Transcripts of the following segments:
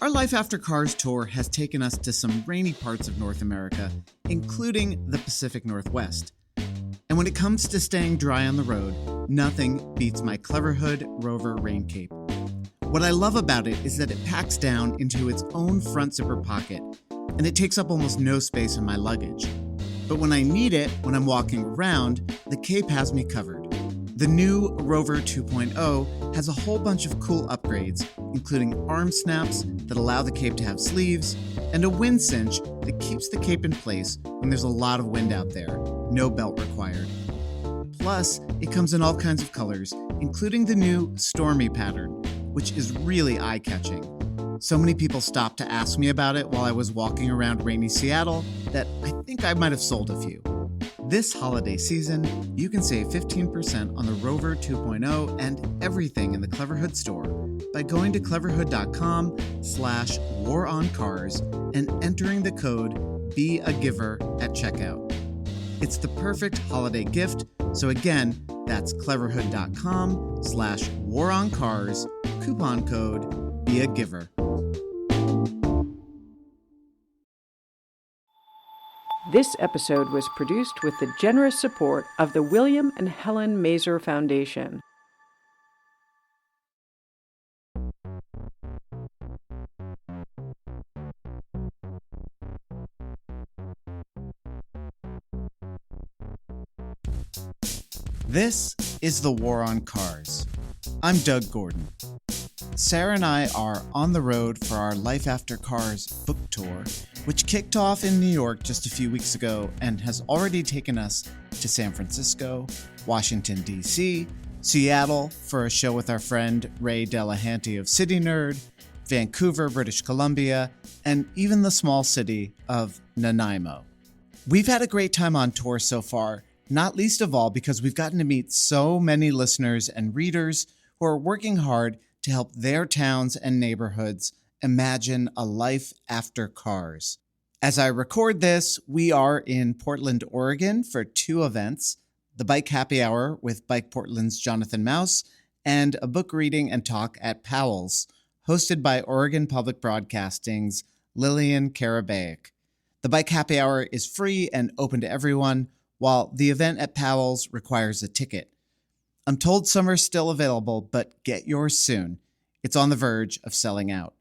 Our Life After Cars tour has taken us to some rainy parts of North America, including the Pacific Northwest. And when it comes to staying dry on the road, nothing beats my Cleverhood Rover rain cape. What I love about it is that it packs down into its own front zipper pocket, and it takes up almost no space in my luggage. But when I need it, when I'm walking around, the cape has me covered. The new Rover 2.0 has a whole bunch of cool upgrades, including arm snaps that allow the cape to have sleeves, and a wind cinch that keeps the cape in place when there's a lot of wind out there, no belt required. Plus, it comes in all kinds of colors, including the new Stormy pattern, which is really eye-catching. So many people stopped to ask me about it while I was walking around rainy Seattle that I think I might have sold a few. This holiday season, you can save 15% on the Rover 2.0 and everything in the Cleverhood store by going to cleverhood.com/waroncars and entering the code BEAGIVER at checkout. It's the perfect holiday gift, so again, that's cleverhood.com/waroncars, coupon code BEAGIVER. This episode was produced with the generous support of the William and Helen Mazer Foundation. This is The War on Cars. I'm Doug Gordon. Sarah and I are on the road for our Life After Cars book tour, which kicked off in New York just a few weeks ago and has already taken us to San Francisco, Washington, D.C., Seattle for a show with our friend Ray Delahanty of City Nerd, Vancouver, British Columbia, and even the small city of Nanaimo. We've had a great time on tour so far, not least of all because we've gotten to meet so many listeners and readers who are working hard to help their towns and neighborhoods imagine a life after cars. As I record this, we are in Portland, Oregon for two events, the Bike Happy Hour with Bike Portland's Jonathan Mouse, and a book reading and talk at Powell's, hosted by Oregon Public Broadcasting's Lillian Karabaik. The Bike Happy Hour is free and open to everyone, while the event at Powell's requires a ticket. I'm told some are still available, but get yours soon. It's on the verge of selling out.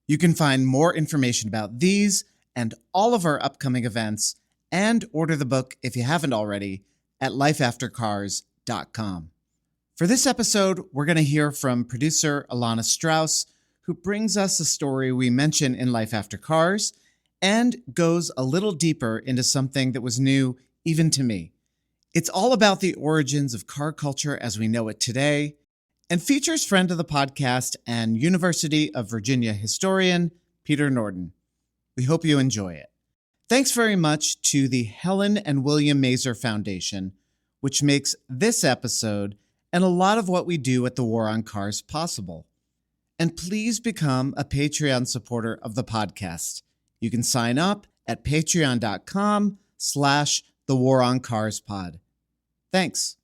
You can find more information about these and all of our upcoming events and order the book if you haven't already at lifeaftercars.com. For this episode, we're going to hear from producer Ilana Strauss, who brings us a story we mention in Life After Cars and goes a little deeper into something that was new even to me. It's all about the origins of car culture as we know it today, and features friend of the podcast and University of Virginia historian Peter Norton. We hope you enjoy it. Thanks very much to the Helen and William Mazer Foundation, which makes this episode and a lot of what we do at the War on Cars possible. And please become a Patreon supporter of the podcast. You can sign up at patreon.com/thewaroncarspod. Thanks.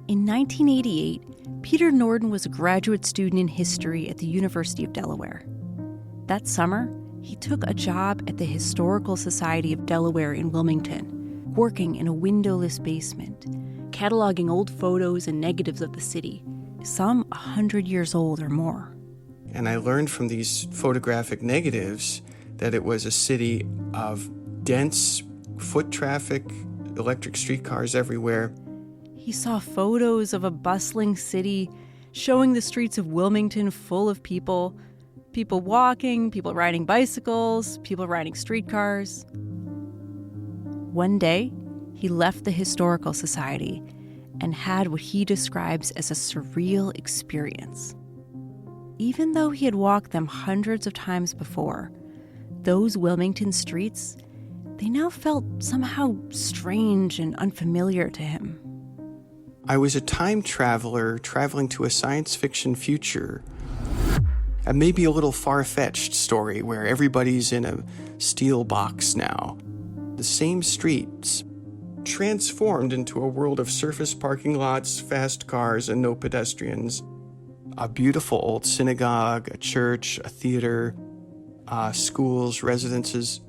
In 1988, Peter Norton was a graduate student in history at the University of Delaware. That summer, he took a job at the Historical Society of Delaware in Wilmington, working in a windowless basement, cataloging old photos and negatives of the city, some 100 years old or more. And I learned from these photographic negatives that it was a city of dense foot traffic, electric streetcars everywhere. He saw photos of a bustling city showing the streets of Wilmington full of people walking, people riding bicycles, people riding streetcars. One day, he left the Historical Society and had what he describes as a surreal experience. Even though he had walked them hundreds of times before, those Wilmington streets, they now felt somehow strange and unfamiliar to him. I was a time traveler traveling to a science fiction future. A maybe a little far-fetched story where everybody's in a steel box now. The same streets, transformed into a world of surface parking lots, fast cars, and no pedestrians. A beautiful old synagogue, a church, a theater, schools, residences,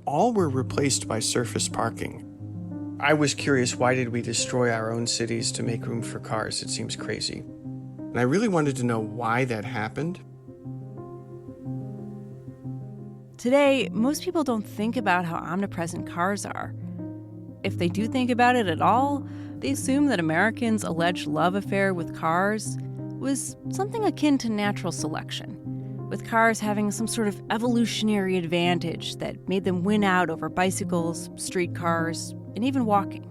all were replaced by surface parking. I was curious, why did we destroy our own cities to make room for cars? It seems crazy. And I really wanted to know why that happened. Today, most people don't think about how omnipresent cars are. If they do think about it at all, they assume that Americans' alleged love affair with cars was something akin to natural selection, with cars having some sort of evolutionary advantage that made them win out over bicycles, streetcars, and even walking.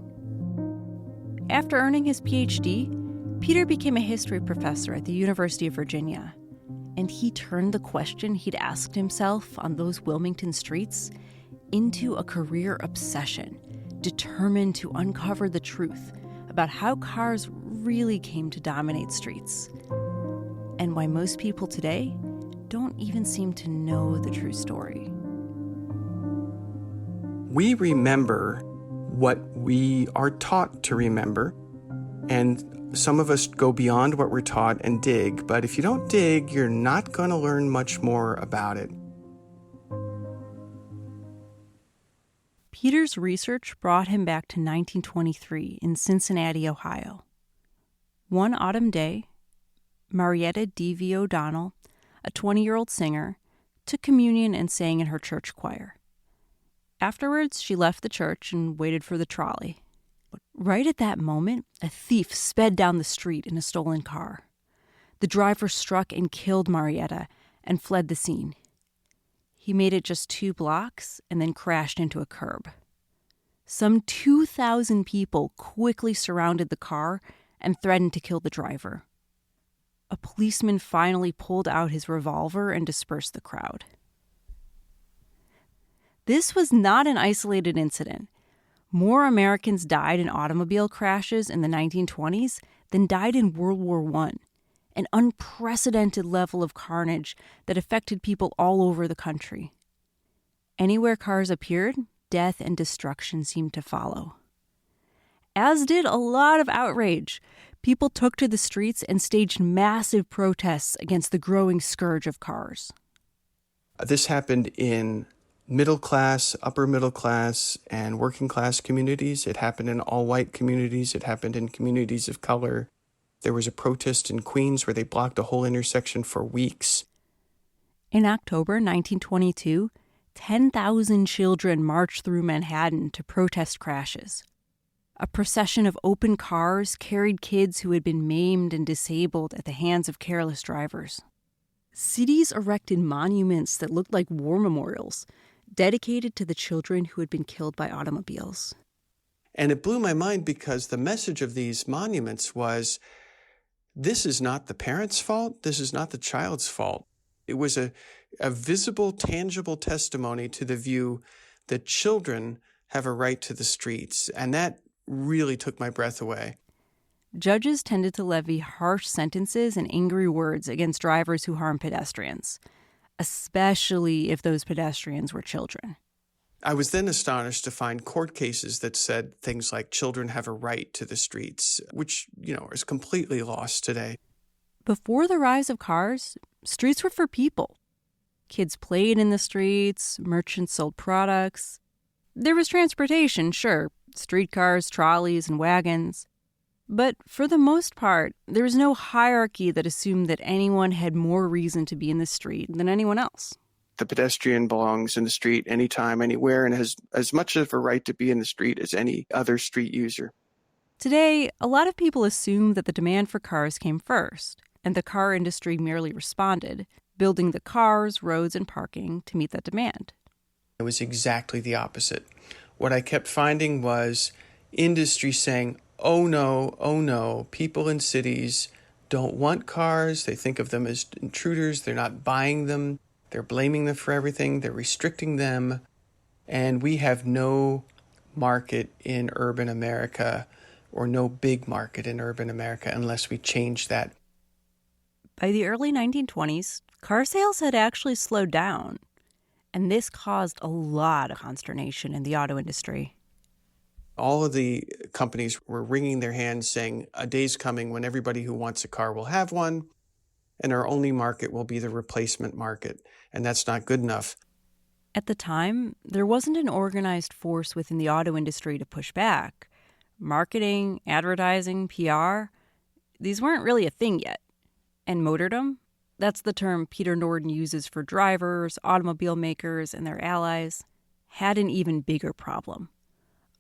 After earning his PhD, Peter became a history professor at the University of Virginia, and he turned the question he'd asked himself on those Wilmington streets into a career obsession, determined to uncover the truth about how cars really came to dominate streets, and why most people today don't even seem to know the true story. We remember what we are taught to remember, and some of us go beyond what we're taught and dig, but if you don't dig, you're not going to learn much more about it. Peter's research brought him back to 1923 in Cincinnati, Ohio. One autumn day, Marietta D.V. O'Donnell, a 20-year-old singer, took communion and sang in her church choir. Afterwards, she left the church and waited for the trolley. Right at that moment, a thief sped down the street in a stolen car. The driver struck and killed Marietta and fled the scene. He made it just 2 blocks and then crashed into a curb. Some 2,000 people quickly surrounded the car and threatened to kill the driver. A policeman finally pulled out his revolver and dispersed the crowd. This was not an isolated incident. More Americans died in automobile crashes in the 1920s than died in World War I, an unprecedented level of carnage that affected people all over the country. Anywhere cars appeared, death and destruction seemed to follow. As did a lot of outrage. People took to the streets and staged massive protests against the growing scourge of cars. This happened in middle class, upper middle class, and working class communities. It happened in all white communities. It happened in communities of color. There was a protest in Queens where they blocked a whole intersection for weeks. In October 1922, 10,000 children marched through Manhattan to protest crashes. A procession of open cars carried kids who had been maimed and disabled at the hands of careless drivers. Cities erected monuments that looked like war memorials, dedicated to the children who had been killed by automobiles. And it blew my mind because the message of these monuments was, this is not the parent's fault, this is not the child's fault. It was a visible, tangible testimony to the view that children have a right to the streets, and that really took my breath away. Judges tended to levy harsh sentences and angry words against drivers who harm pedestrians, especially if those pedestrians were children. I was then astonished to find court cases that said things like children have a right to the streets, which, is completely lost today. Before the rise of cars, streets were for people. Kids played in the streets, merchants sold products. There was transportation, sure, streetcars, trolleys, and wagons. But for the most part, there was no hierarchy that assumed that anyone had more reason to be in the street than anyone else. The pedestrian belongs in the street anytime, anywhere, and has as much of a right to be in the street as any other street user. Today, a lot of people assume that the demand for cars came first, and the car industry merely responded, building the cars, roads, and parking to meet that demand. It was exactly the opposite. What I kept finding was industry saying, oh no, people in cities don't want cars. They think of them as intruders. They're not buying them. They're blaming them for everything. They're restricting them. And we have no market in urban America, or no big market in urban America, unless we change that. By the early 1920s, car sales had actually slowed down. And this caused a lot of consternation in the auto industry. All of the companies were wringing their hands saying, a day's coming when everybody who wants a car will have one, and our only market will be the replacement market, and that's not good enough. At the time, there wasn't an organized force within the auto industry to push back. Marketing, advertising, PR, these weren't really a thing yet. And Motordom, that's the term Peter Norton uses for drivers, automobile makers, and their allies, had an even bigger problem.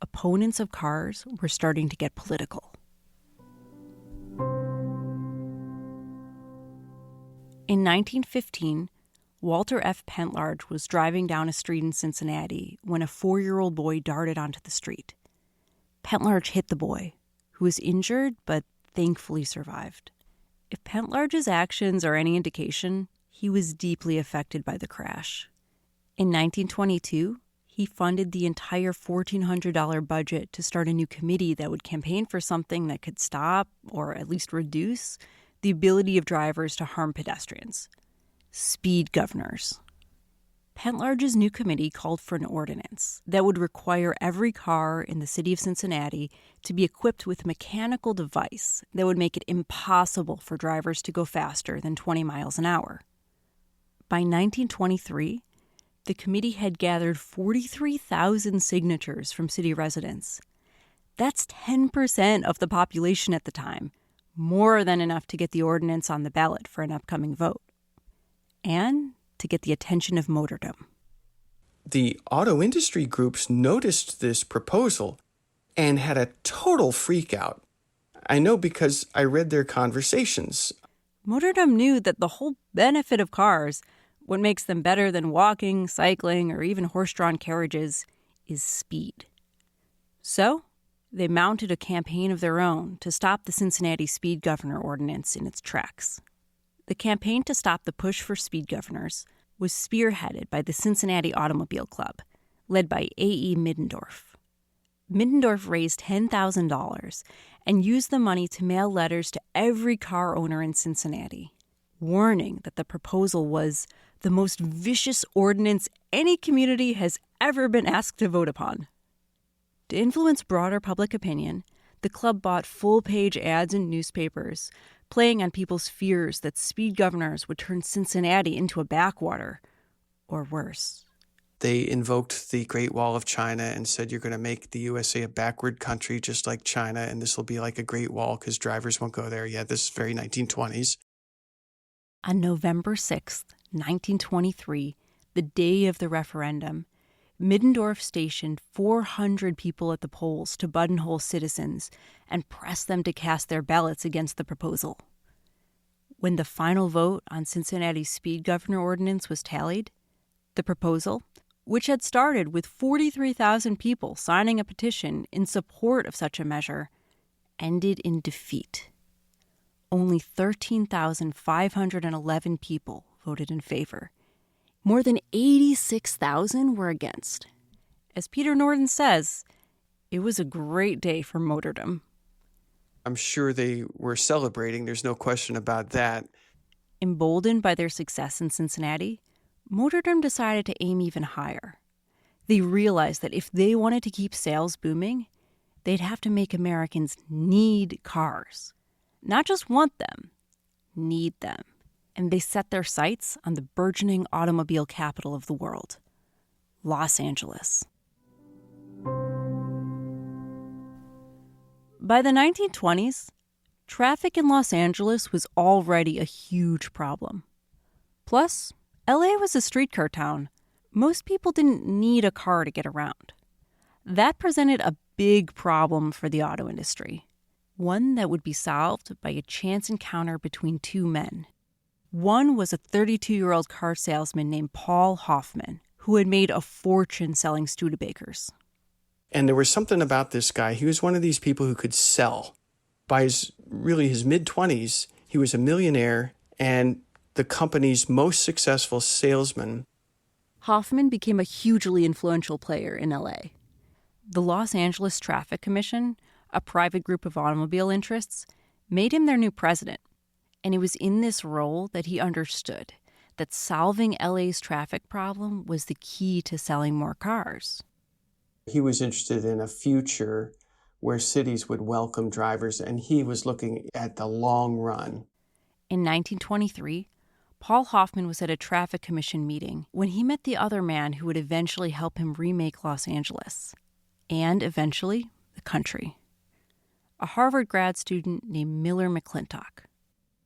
Opponents of cars were starting to get political. In 1915, Walter F. Pentlarge was driving down a street in Cincinnati when a 4-year-old boy darted onto the street. Pentlarge hit the boy, who was injured but thankfully survived. If Pentlarge's actions are any indication, he was deeply affected by the crash. In 1922, he funded the entire $1,400 budget to start a new committee that would campaign for something that could stop, or at least reduce, the ability of drivers to harm pedestrians. Speed governors. Pentlarge's new committee called for an ordinance that would require every car in the city of Cincinnati to be equipped with a mechanical device that would make it impossible for drivers to go faster than 20 miles an hour. By 1923, the committee had gathered 43,000 signatures from city residents. That's 10% of the population at the time, more than enough to get the ordinance on the ballot for an upcoming vote. And to get the attention of Motordom. The auto industry groups noticed this proposal and had a total freak out. I know because I read their conversations. Motordom knew that the whole benefit of cars, what makes them better than walking, cycling, or even horse-drawn carriages, is speed. So they mounted a campaign of their own to stop the Cincinnati Speed Governor Ordinance in its tracks. The campaign to stop the push for speed governors was spearheaded by the Cincinnati Automobile Club, led by A.E. Middendorf. Middendorf raised $10,000 and used the money to mail letters to every car owner in Cincinnati, warning that the proposal was the most vicious ordinance any community has ever been asked to vote upon. To influence broader public opinion, the club bought full-page ads in newspapers, playing on people's fears that speed governors would turn Cincinnati into a backwater, or worse. They invoked the Great Wall of China and said, you're going to make the USA a backward country just like China, and this will be like a Great Wall because drivers won't go there. Yeah, this is very 1920s. On November 6th, 1923, the day of the referendum, Middendorf stationed 400 people at the polls to buttonhole citizens and press them to cast their ballots against the proposal. When the final vote on Cincinnati's speed governor ordinance was tallied, the proposal, which had started with 43,000 people signing a petition in support of such a measure, ended in defeat. Only 13,511 people voted in favor. More than 86,000 were against. As Peter Norton says, it was a great day for Motordom. I'm sure they were celebrating. There's no question about that. Emboldened by their success in Cincinnati, Motordom decided to aim even higher. They realized that if they wanted to keep sales booming, they'd have to make Americans need cars. Not just want them, need them. And they set their sights on the burgeoning automobile capital of the world, Los Angeles. By the 1920s, traffic in Los Angeles was already a huge problem. Plus, LA was a streetcar town. Most people didn't need a car to get around. That presented a big problem for the auto industry, one that would be solved by a chance encounter between two men. One was a 32-year-old car salesman named Paul Hoffman, who had made a fortune selling Studebakers. And there was something about this guy. He was one of these people who could sell. By his mid-20s, he was a millionaire and the company's most successful salesman. Hoffman became a hugely influential player in LA. The Los Angeles Traffic Commission, a private group of automobile interests, made him their new president. And it was in this role that he understood that solving LA's traffic problem was the key to selling more cars. He was interested in a future where cities would welcome drivers, and he was looking at the long run. In 1923, Paul Hoffman was at a traffic commission meeting when he met the other man who would eventually help him remake Los Angeles, and eventually the country. A Harvard grad student named Miller McCleintoch.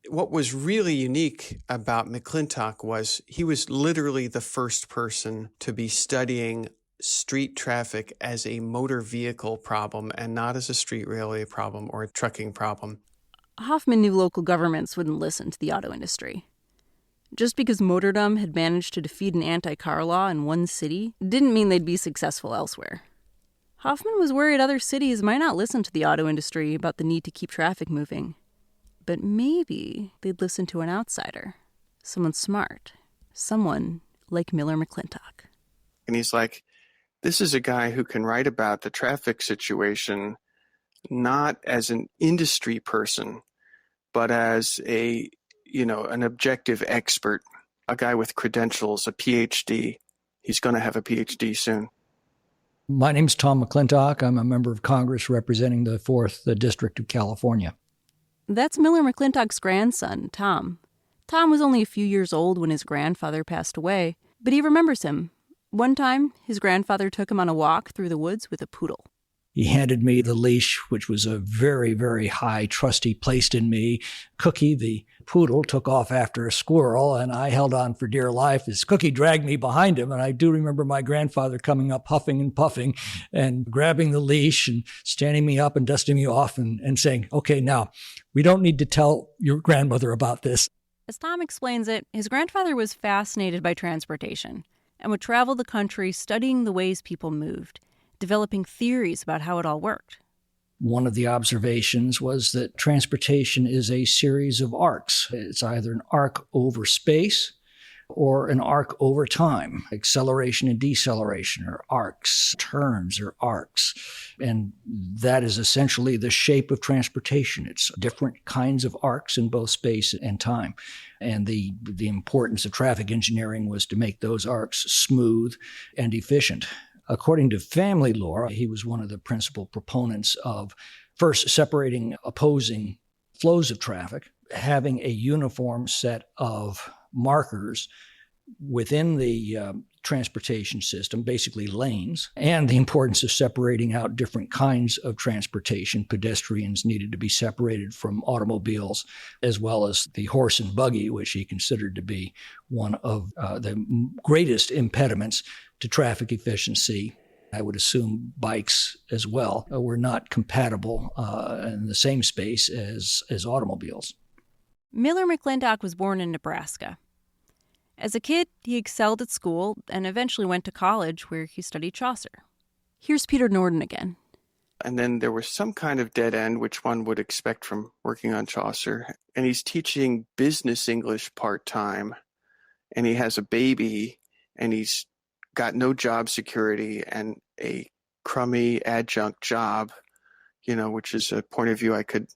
What was really unique about McCleintoch was he was literally the first person to be studying street traffic as a motor vehicle problem and not as a street railway problem or a trucking problem. Hoffman knew local governments wouldn't listen to the auto industry. Just because Motordom had managed to defeat an anti-car law in one city didn't mean they'd be successful elsewhere. Hoffman was worried other cities might not listen to the auto industry about the need to keep traffic moving. But maybe they'd listen to an outsider, someone smart, someone like Miller McCleintoch. And he's like, this is a guy who can write about the traffic situation not as an industry person, but as an objective expert, a guy with credentials, a PhD. He's going to have a PhD soon. My name's Tom McCleintoch. I'm a member of Congress representing the 4th District of California. That's Miller McCleintoch's grandson, Tom. Tom was only a few years old when his grandfather passed away, but he remembers him. One time, his grandfather took him on a walk through the woods with a poodle. He handed me the leash, which was a very, very high trust he placed in me. Cookie, the poodle, took off after a squirrel, and I held on for dear life as Cookie dragged me behind him. And I do remember my grandfather coming up huffing and puffing and grabbing the leash and standing me up and dusting me off and saying, okay, now, we don't need to tell your grandmother about this. As Tom explains it, his grandfather was fascinated by transportation and would travel the country studying the ways people moved, developing theories about how it all worked. One of the observations was that transportation is a series of arcs. It's either an arc over space or an arc over time. Acceleration and deceleration are arcs. Turns are arcs. And that is essentially the shape of transportation. It's different kinds of arcs in both space and time. And the importance of traffic engineering was to make those arcs smooth and efficient. According to family lore, he was one of the principal proponents of first separating opposing flows of traffic, having a uniform set of markers within the transportation system, basically lanes, and the importance of separating out different kinds of transportation. Pedestrians needed to be separated from automobiles, as well as the horse and buggy, which he considered to be one of the greatest impediments to traffic efficiency. I would assume bikes as well were not compatible in the same space as automobiles. Miller McCleintoch was born in Nebraska. As a kid, he excelled at school and eventually went to college where he studied Chaucer. Here's Peter Norton again. And then there was some kind of dead end, which one would expect from working on Chaucer. And he's teaching business English part-time. And he has a baby, and he's got no job security and a crummy adjunct job, which is a point of view I could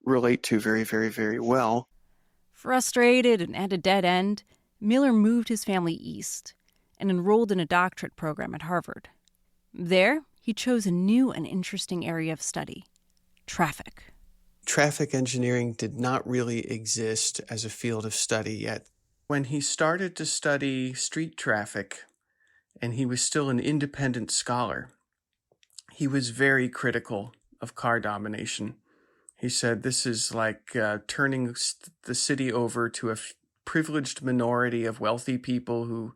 relate to very, very, very well. Frustrated and at a dead end, Miller moved his family east and enrolled in a doctorate program at Harvard. There, he chose a new and interesting area of study: traffic. Traffic engineering did not really exist as a field of study yet. When he started to study street traffic, and he was still an independent scholar, he was very critical of car domination. He said this is like turning the city over to a privileged minority of wealthy people who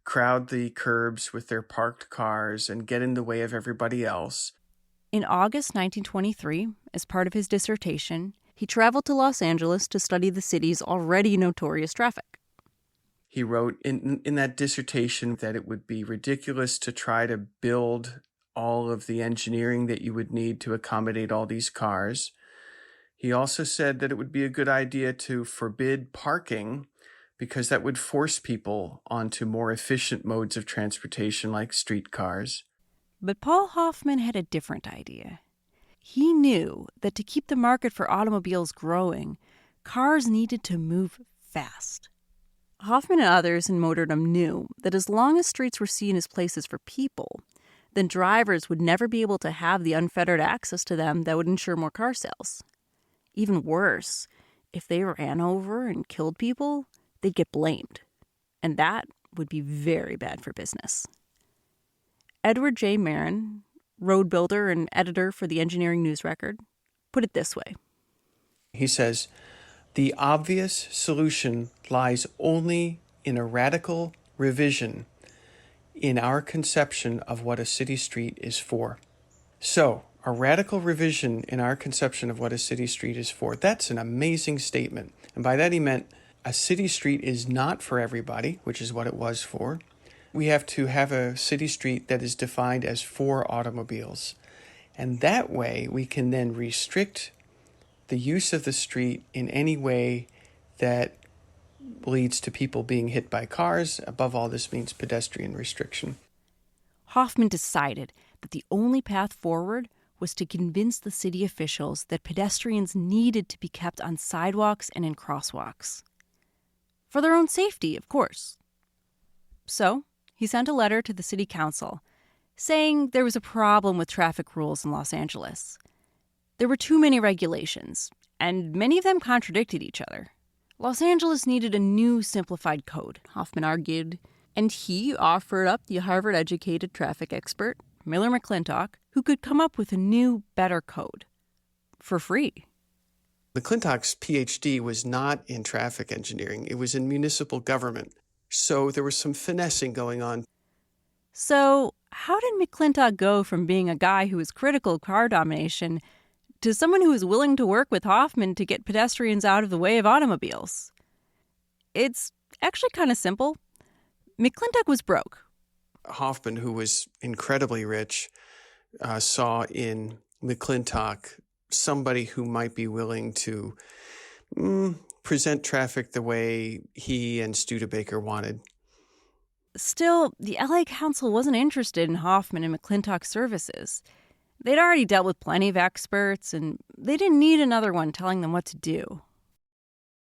crowd the curbs with their parked cars and get in the way of everybody else. In August 1923, as part of his dissertation, he traveled to Los Angeles to study the city's already notorious traffic. He wrote in that dissertation that it would be ridiculous to try to build all of the engineering that you would need to accommodate all these cars. He also said that it would be a good idea to forbid parking because that would force people onto more efficient modes of transportation like streetcars. But Paul Hoffman had a different idea. He knew that to keep the market for automobiles growing, cars needed to move fast. Hoffman and others in Motordom knew that as long as streets were seen as places for people, then drivers would never be able to have the unfettered access to them that would ensure more car sales. Even worse, if they ran over and killed people, they'd get blamed. And that would be very bad for business. Edward J. Marin, road builder and editor for the Engineering News Record, put it this way. He says, "The obvious solution lies only in a radical revision in our conception of what a city street is for." So, a radical revision in our conception of what a city street is for. That's an amazing statement. And by that he meant a city street is not for everybody, which is what it was for. We have to have a city street that is defined as for automobiles. And that way we can then restrict the use of the street in any way that leads to people being hit by cars. Above all, this means pedestrian restriction. Hoffman decided that the only path forward was to convince the city officials that pedestrians needed to be kept on sidewalks and in crosswalks. For their own safety, of course. So, he sent a letter to the city council saying there was a problem with traffic rules in Los Angeles. There were too many regulations, and many of them contradicted each other. Los Angeles needed a new simplified code, Hoffman argued, and he offered up the Harvard-educated traffic expert, Miller McClintoch, who could come up with a new, better code for free. McClintoch's PhD was not in traffic engineering. It was in municipal government. So there was some finessing going on. So how did McClintoch go from being a guy who was critical of car domination to someone who was willing to work with Hoffman to get pedestrians out of the way of automobiles? It's actually kind of simple. McClintoch was broke. Hoffman, who was incredibly rich, saw in McClintoch somebody who might be willing to present traffic the way he and Studebaker wanted. Still, the LA Council wasn't interested in Hoffman and McClintoch's services. They'd already dealt with plenty of experts, and they didn't need another one telling them what to do.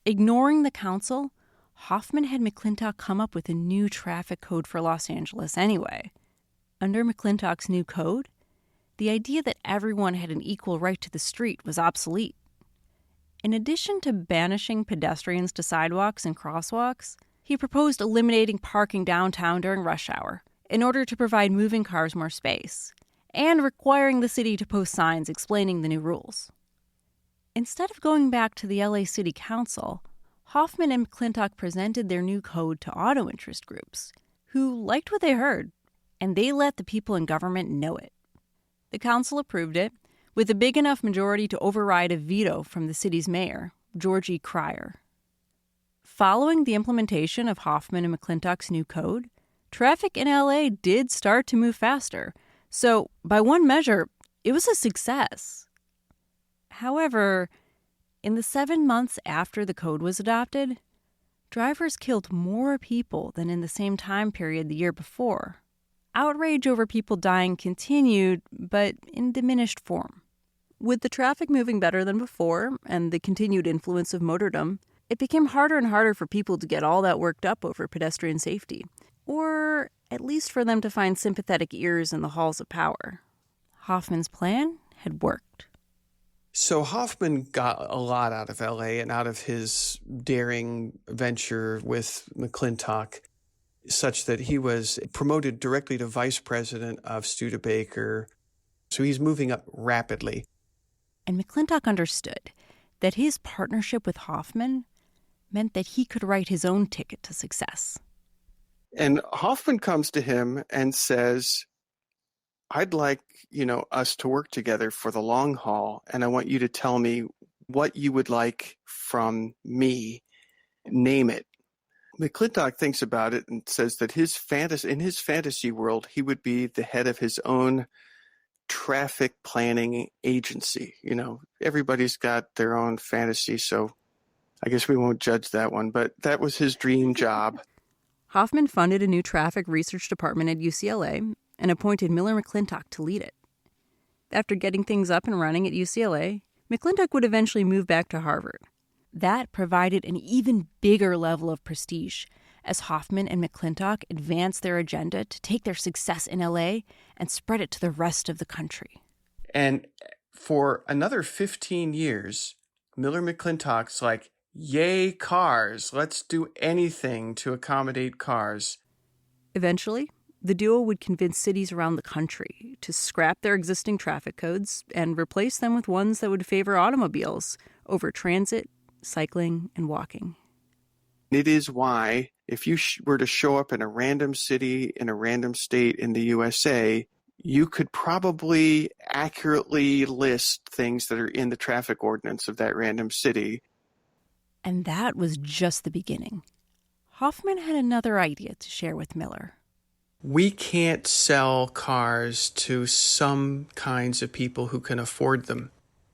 Ignoring the council, Hoffman had McClintoch come up with a new traffic code for Los Angeles anyway. Under McClintoch's new code, the idea that everyone had an equal right to the street was obsolete. In addition to banishing pedestrians to sidewalks and crosswalks, he proposed eliminating parking downtown during rush hour in order to provide moving cars more space, and requiring the city to post signs explaining the new rules. Instead of going back to the LA City Council, Hoffman and McClintoch presented their new code to auto interest groups, who liked what they heard, and they let the people in government know it. The council approved it, with a big enough majority to override a veto from the city's mayor, George E. Cryer. Following the implementation of Hoffman and McClintoch's new code, traffic in LA did start to move faster, so by one measure, it was a success. However, in the 7 months after the code was adopted, drivers killed more people than in the same time period the year before. Outrage over people dying continued, but in diminished form. With the traffic moving better than before and the continued influence of Motordom, it became harder and harder for people to get all that worked up over pedestrian safety, or at least for them to find sympathetic ears in the halls of power. Hoffman's plan had worked. So Hoffman got a lot out of LA and out of his daring venture with McClintoch, such that he was promoted directly to vice president of Studebaker. So he's moving up rapidly. And McClintoch understood that his partnership with Hoffman meant that he could write his own ticket to success. And Hoffman comes to him and says, I'd like, us to work together for the long haul, and I want you to tell me what you would like from me. Name it. McClintoch thinks about it and says that in his fantasy world, he would be the head of his own traffic planning agency. Everybody's got their own fantasy, so I guess we won't judge that one, but that was his dream job. Hoffman funded a new traffic research department at UCLA and appointed Miller McClintoch to lead it. After getting things up and running at UCLA, McClintoch would eventually move back to Harvard. That provided an even bigger level of prestige, as Hoffman and McCleintoch advanced their agenda to take their success in LA and spread it to the rest of the country. And for another 15 years, Miller-McCleintoch's like, yay, cars. Let's do anything to accommodate cars. Eventually, the duo would convince cities around the country to scrap their existing traffic codes and replace them with ones that would favor automobiles over transit, cycling, and walking. It is why, if you were to show up in a random city in a random state in the USA, you could probably accurately list things that are in the traffic ordinance of that random city. And that was just the beginning. Hoffman had another idea to share with Miller. We can't sell cars to some kinds of people who can afford them.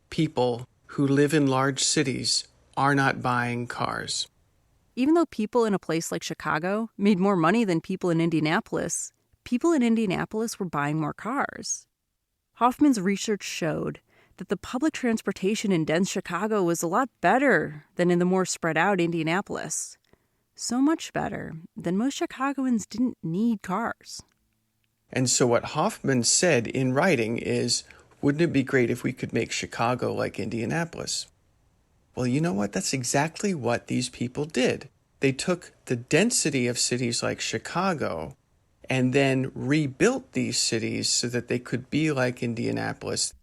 People who live in large cities are not buying cars. Even though people in a place like Chicago made more money than people in Indianapolis, people in Indianapolis were buying more cars. Hoffman's research showed that the public transportation in dense Chicago was a lot better than in the more spread out Indianapolis. So much better that most Chicagoans didn't need cars. And so what Hoffman said in writing is, wouldn't it be great if we could make Chicago like Indianapolis? Well, you know what? That's exactly what these people did. They took the density of cities like Chicago and then rebuilt these cities so that they could be like Indianapolis.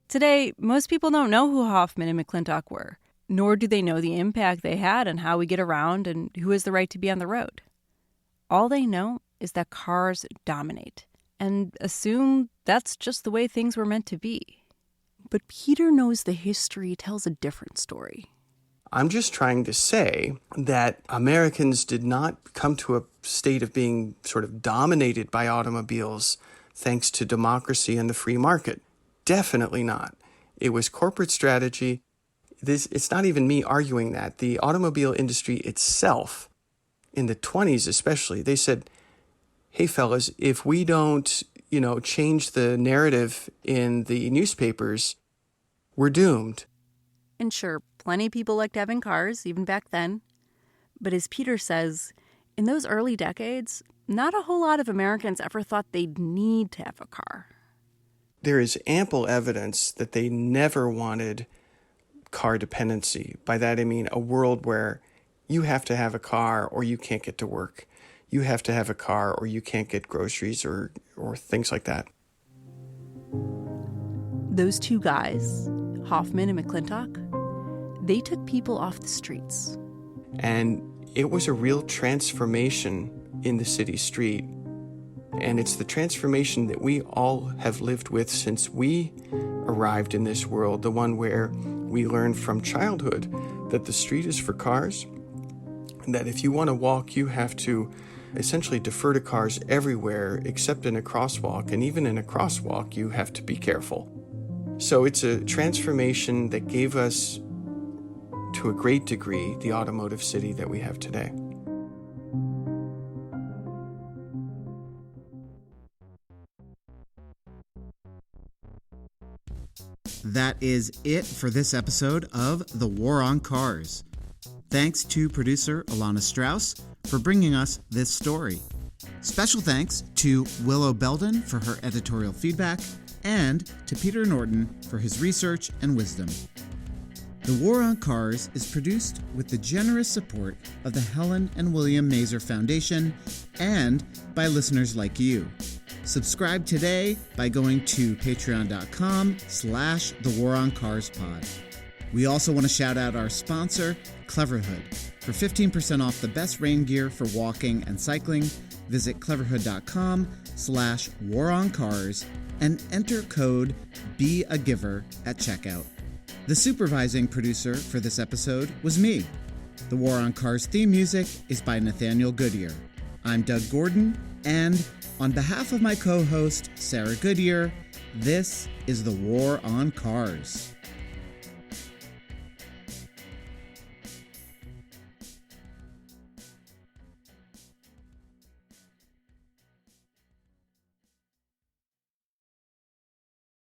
Today, most people don't know who Hoffman and McCleintoch were, nor do they know the impact they had on how we get around and who has the right to be on the road. All they know is that cars dominate, and assume that's just the way things were meant to be. But Peter knows the history tells a different story. I'm just trying to say that Americans did not come to a state of being sort of dominated by automobiles thanks to democracy and the free market. Definitely not. It was corporate strategy. It's not even me arguing that. The automobile industry itself, in the 20s especially, they said, hey, fellas, if we don't, change the narrative in the newspapers, we're doomed. And sure, plenty of people liked having cars, even back then. But as Peter says, in those early decades, not a whole lot of Americans ever thought they'd need to have a car. There is ample evidence that they never wanted car dependency. By that I mean a world where you have to have a car or you can't get to work. You have to have a car or you can't get groceries or things like that. Those two guys, Hoffman and McCleintoch, they took people off the streets. And it was a real transformation in the city street. And it's the transformation that we all have lived with since we arrived in this world, the one where we learned from childhood that the street is for cars, and that if you want to walk, you have to essentially defer to cars everywhere except in a crosswalk, and even in a crosswalk, you have to be careful. So it's a transformation that gave us, to a great degree, the automotive city that we have today. That is it for this episode of The War on Cars. Thanks to producer Ilana Strauss for bringing us this story. Special thanks to Willow Belden for her editorial feedback and to Peter Norton for his research and wisdom. The War on Cars is produced with the generous support of the Helen and William Mazer Foundation and by listeners like you. Subscribe today by going to patreon.com/thewaroncarspod. We also want to shout out our sponsor, Cleverhood. For 15% off the best rain gear for walking and cycling, visit cleverhood.com/waroncars and enter code BEAGIVER at checkout. The supervising producer for this episode was me. The War on Cars theme music is by Nathaniel Goodyear. I'm Doug Gordon, and on behalf of my co-host, Sarah Goodyear, this is The War on Cars.